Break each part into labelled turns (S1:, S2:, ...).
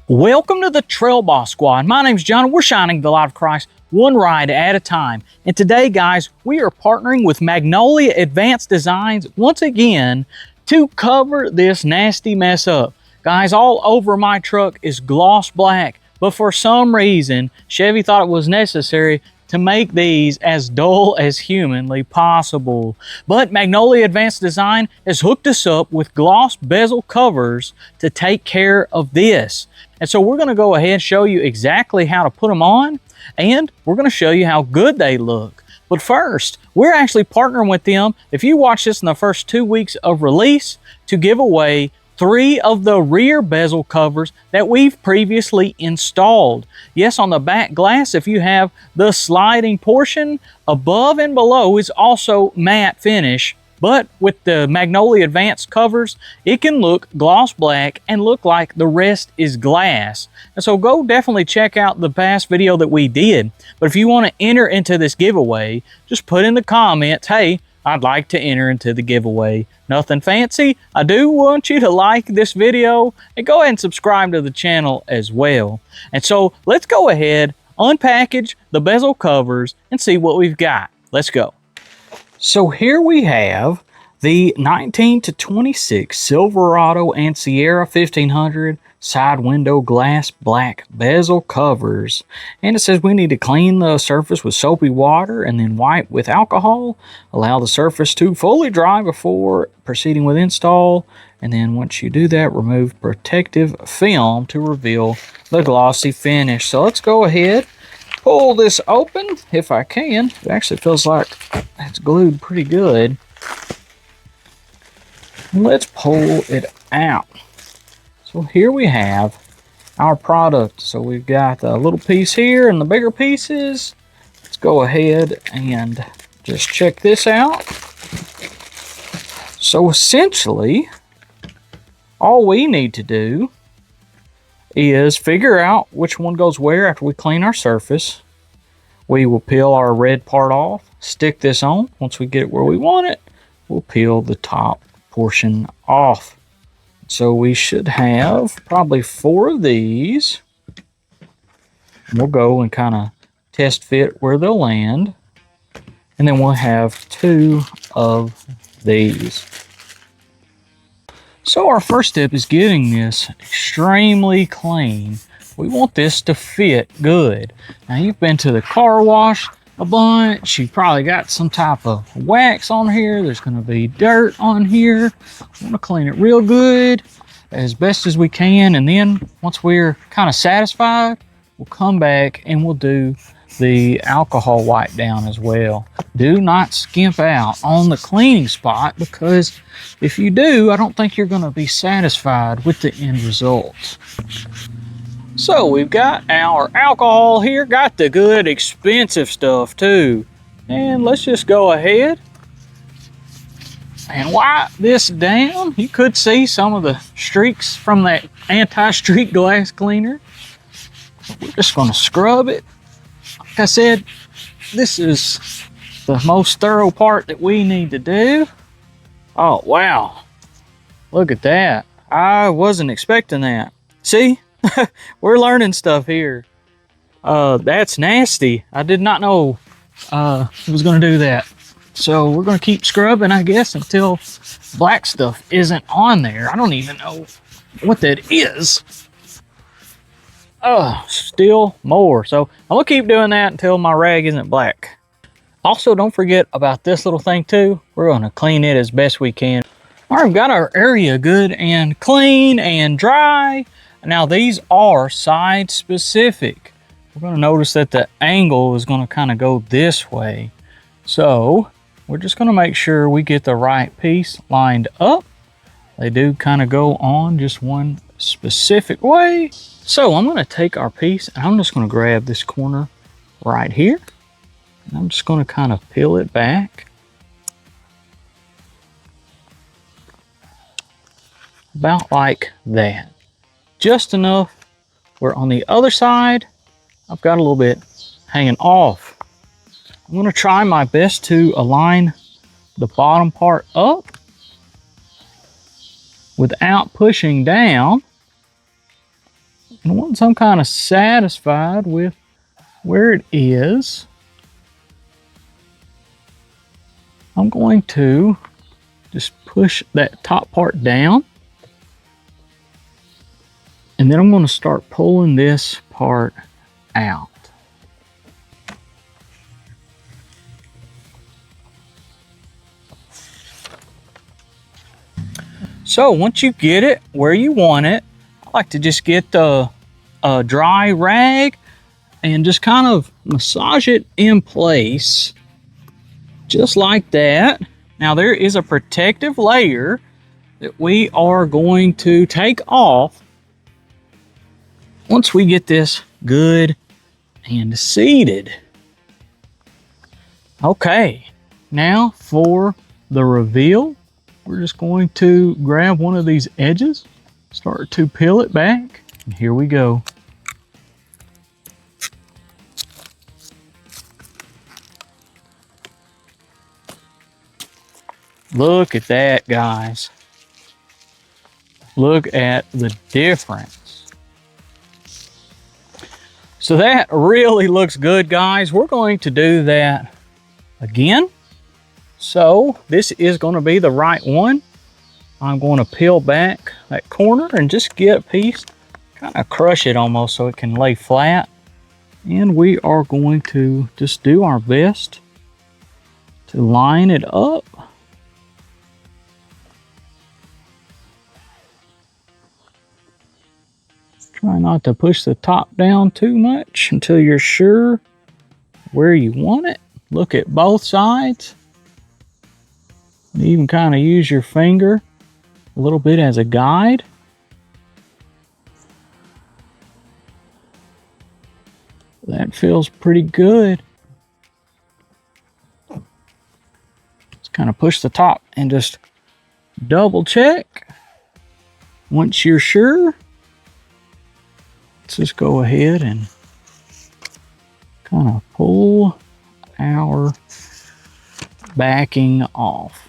S1: Welcome to the Trail Boss Squad. My name's John. We're shining the light of Christ one ride at a time. And today, guys, we are partnering with Magnolia Advanced Designs once again to cover this nasty mess up. Guys, all over my truck is gloss black, but for some reason, Chevy thought it was necessary to make these as dull as humanly possible. But Magnolia Advanced Design has hooked us up with gloss bezel covers to take care of this. And so we're going to go ahead and show you exactly how to put them on, and we're going to show you how good they look. But first, we're actually partnering with them, if you watch this in the first 2 weeks of release, to give away 3 of the rear bezel covers that we've previously installed. Yes, on the back glass, if you have the sliding portion, above and below is also matte finish. But with the Magnolia Advanced covers, it can look gloss black and look like the rest is glass. And so go definitely check out the past video that we did. But if you want to enter into this giveaway, just put in the comments, hey, I'd like to enter into the giveaway. Nothing fancy. I do want you to like this video and go ahead and subscribe to the channel as well. And so let's go ahead, unpackage the bezel covers and see what we've got. Let's go. So here we have the 19 to 26 Silverado and Sierra 1500 side window glass black bezel covers. And it says we need to clean the surface with soapy water and then wipe with alcohol. Allow the surface to fully dry before proceeding with install. And then once you do that, remove protective film to reveal the glossy finish. So let's go ahead, pull this open if I can. It actually feels like it's glued pretty good. Let's pull it out. So here we have our product. So we've got a little piece here and the bigger pieces. Let's go ahead and just check this out. So essentially, all we need to do is figure out which one goes where after we clean our surface. We will peel our red part off, stick this on. Once we get it where we want it, we'll peel the top portion off. So we should have probably 4 of these. We'll go and kind of test fit where they'll land. And then we'll have 2 of these. So our first step is getting this extremely clean. We want this to fit good. Now you've been to the car wash a bunch. You probably got some type of wax on here. There's going to be dirt on here. We want to clean it real good as best as we can. And then once we're kind of satisfied, we'll come back and we'll do the alcohol wipe down as well. Do not skimp out on the cleaning spot, because if you do, I don't think you're going to be satisfied with the end results. So we've got our alcohol here, got the good expensive stuff too. And let's just go ahead and wipe this down. You could see some of the streaks from that anti-streak glass cleaner. We're just going to scrub it. Like I said, this is the most thorough part that we need to do. Oh, wow. Look at that. I wasn't expecting that. See? We're learning stuff here. That's nasty. I did not know it was going to do that. So we're going to keep scrubbing, I guess, until black stuff isn't on there. I don't even know what that is. Still more. So I'm going to keep doing that until my rag isn't black. Also, don't forget about this little thing too. We're going to clean it as best we can. All right, we've got our area good and clean and dry. Now these are side specific. We're going to notice that the angle is going to kind of go this way. So we're just going to make sure we get the right piece lined up. They do kind of go on just one specific way. So I'm going to take our piece and I'm just going to grab this corner right here. And I'm just going to kind of peel it back. About like that. Just enough where on the other side, I've got a little bit hanging off. I'm going to try my best to align the bottom part up without pushing down. And once I'm kind of satisfied with where it is, I'm going to just push that top part down. And then I'm going to start pulling this part out. So once you get it where you want it, I like to just get a dry rag and just kind of massage it in place, just like that. Now there is a protective layer that we are going to take off once we get this good and seated. Okay, now for the reveal, we're just going to grab one of these edges, start to peel it back, and here we go. Look at that, guys. Look at the difference. So that really looks good, guys. We're going to do that again. So this is going to be the right one. I'm going to peel back that corner and just get a piece, kind of crush it almost so it can lay flat. And we are going to just do our best to line it up. Try not to push the top down too much until you're sure where you want it. Look at both sides. You even kind of use your finger a little bit as a guide. That feels pretty good. Just kind of push the top and just double check. Once you're sure, let's just go ahead and kind of pull our backing off.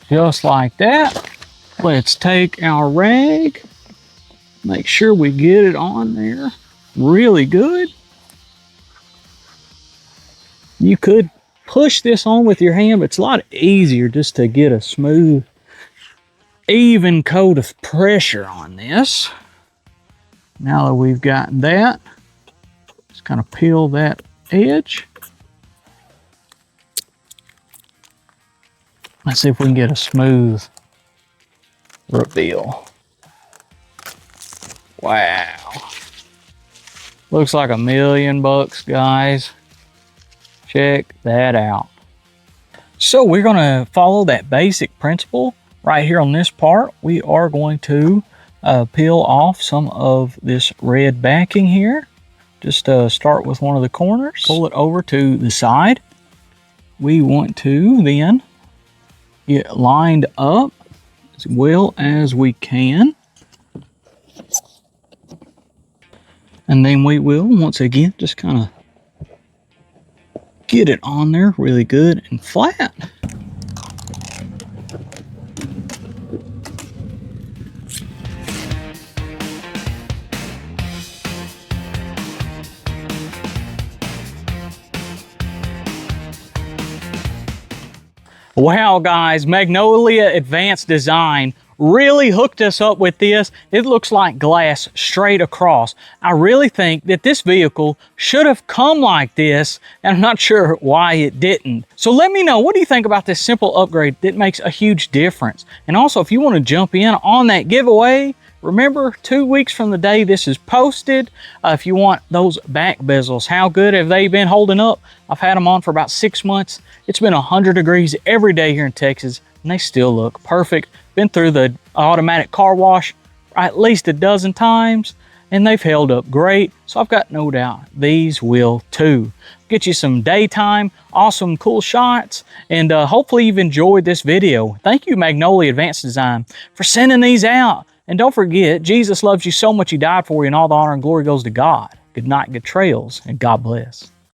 S1: Just like that. Let's take our rag, make sure we get it on there really good. You could push this on with your hand, but it's a lot easier just to get a smooth, even coat of pressure on this. Now that we've got that, just kind of peel that edge. Let's see if we can get a smooth reveal. Wow. Looks like $1,000,000, guys. Check that out. So we're gonna follow that basic principle right here on this part. We are going to peel off some of this red backing here. Just start with one of the corners, pull it over to the side. We want to then get lined up as well as we can. And then we will, once again, just kind of get it on there really good and flat. Wow, guys, Magnolia Advanced Design really hooked us up with this. It looks like glass straight across. I really think that this vehicle should have come like this, and I'm not sure why it didn't. So let me know, what do you think about this simple upgrade that makes a huge difference? And also, if you want to jump in on that giveaway, remember, 2 weeks from the day this is posted, if you want those back bezels, how good have they been holding up? I've had them on for about 6 months. It's been 100 degrees every day here in Texas, and they still look perfect. Been through the automatic car wash at least a dozen times, and they've held up great. So I've got no doubt these will too. Get you some daytime, awesome, cool shots, and hopefully you've enjoyed this video. Thank you, Magnolia Advanced Design, for sending these out. And don't forget, Jesus loves you so much he died for you, and all the honor and glory goes to God. Good night, good trails, and God bless.